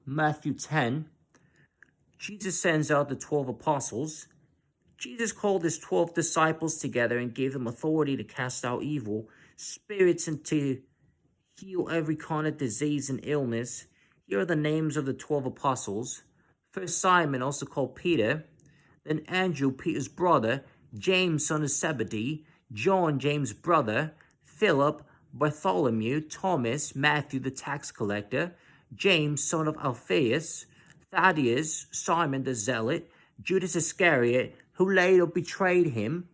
Matthew 10, Jesus sends out the 12 apostles. Jesus called his 12 disciples together and gave them authority to cast out evil spirits and to heal every kind of disease and illness. Here are the names of the 12 apostles. First Simon, also called Peter, then Andrew, Peter's brother, James, son of Zebedee, John, James' brother, Philip, Bartholomew, Thomas, Matthew, the tax collector, James, son of Alphaeus, Thaddeus, Simon the Zealot, Judas Iscariot, who later betrayed him.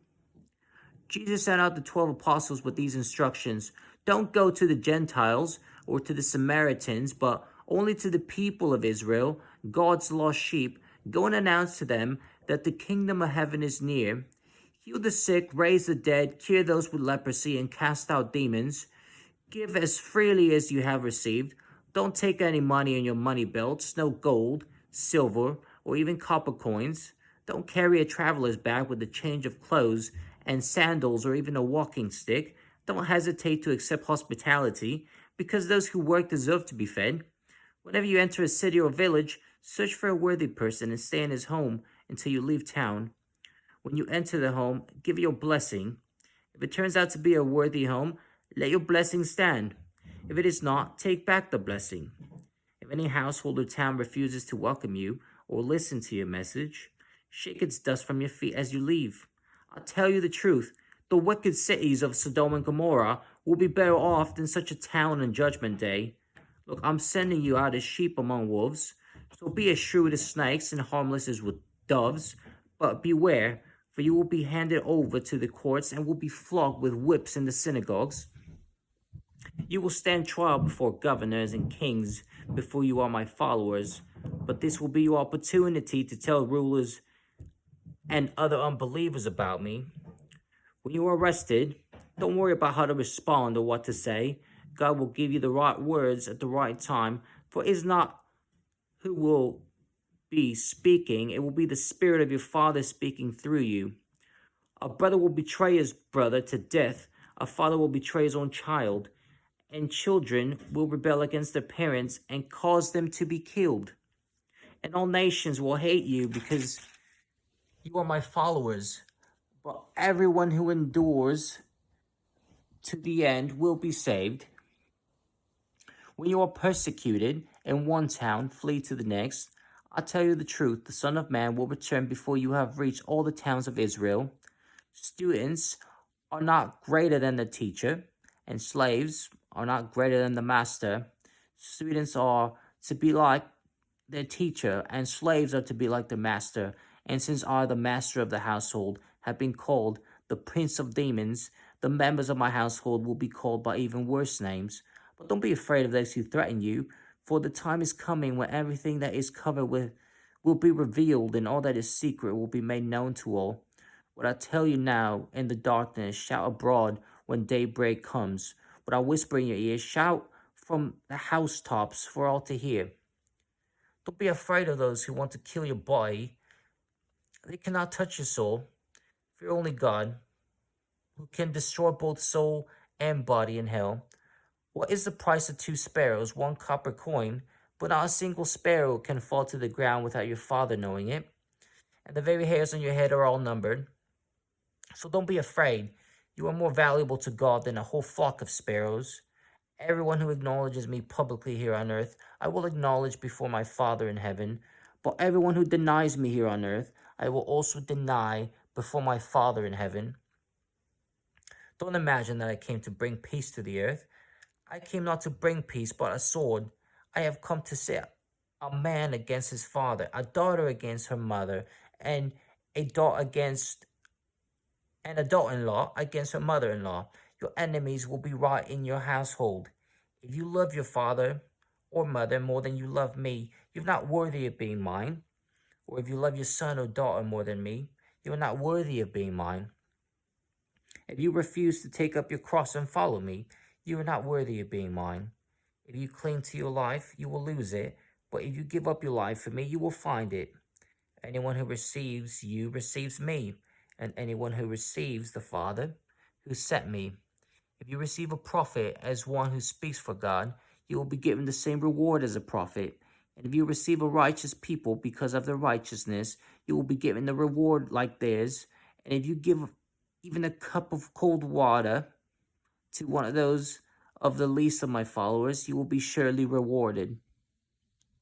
Jesus sent out the 12 apostles with these instructions. Don't go to the Gentiles or to the Samaritans, but only to the people of Israel, God's lost sheep. Go and announce to them that the kingdom of heaven is near. Heal the sick, raise the dead, cure those with leprosy, and cast out demons. Give as freely as you have received. Don't take any money in your money belts, no gold, silver, or even copper coins. Don't carry a traveler's bag with a change of clothes and sandals or even a walking stick. Don't hesitate to accept hospitality, because those who work deserve to be fed. Whenever you enter a city or village, search for a worthy person and stay in his home until you leave town. When you enter the home, give your blessing. If it turns out to be a worthy home, let your blessing stand. If it is not, take back the blessing. If any household or town refuses to welcome you or listen to your message, shake its dust from your feet as you leave. I'll tell you the truth, the wicked cities of Sodom and Gomorrah will be better off than such a town on Judgment Day. Look, I'm sending you out as sheep among wolves, so be as shrewd as snakes and harmless as with doves. But beware, for you will be handed over to the courts and will be flogged with whips in the synagogues. You will stand trial before governors and kings before you are my followers, but this will be your opportunity to tell rulers and other unbelievers about me. When you are arrested, don't worry about how to respond or what to say. God will give you the right words at the right time, for it is not who will be speaking, it will be the Spirit of your Father speaking through you. A brother will betray his brother to death, a father will betray his own child, and children will rebel against their parents and cause them to be killed. And all nations will hate you because you are my followers, but everyone who endures to the end will be saved. When you are persecuted in one town, flee to the next. I tell you the truth, the Son of Man will return before you have reached all the towns of Israel. Students are not greater than the teacher, and slaves are not greater than the master. Students are to be like their teacher, and slaves are to be like the master. And since I, the master of the household, have been called the prince of demons, the members of my household will be called by even worse names. But don't be afraid of those who threaten you, for the time is coming when everything that is covered with will be revealed, and all that is secret will be made known to all. What I tell you now in the darkness, shout abroad when daybreak comes. What I whisper in your ear, shout from the housetops for all to hear. Don't be afraid of those who want to kill your body. They cannot touch your soul. Fear only God, who can destroy both soul and body in hell. What is the price of 2 sparrows, 1 copper coin? But not a single sparrow can fall to the ground without your Father knowing it. And the very hairs on your head are all numbered. So don't be afraid. You are more valuable to God than a whole flock of sparrows. Everyone who acknowledges me publicly here on earth, I will acknowledge before my Father in heaven. But everyone who denies me here on earth, I will also deny before my Father in heaven. Don't imagine that I came to bring peace to the earth. I came not to bring peace, but a sword. I have come to set a man against his father, a daughter against her mother, and a daughter-in-law against her mother-in-law. Your enemies will be right in your household. If you love your father or mother more than you love me, you're not worthy of being mine. Or if you love your son or daughter more than me, you're not worthy of being mine. If you refuse to take up your cross and follow me, you are not worthy of being mine. If you cling to your life, you will lose it. But if you give up your life for me, you will find it. Anyone who receives you receives me, and anyone who receives the Father who sent me. If you receive a prophet as one who speaks for God, you will be given the same reward as a prophet. And if you receive a righteous people because of their righteousness, you will be given the reward like theirs. And if you give even a cup of cold water to one of those of the least of my followers, you will be surely rewarded.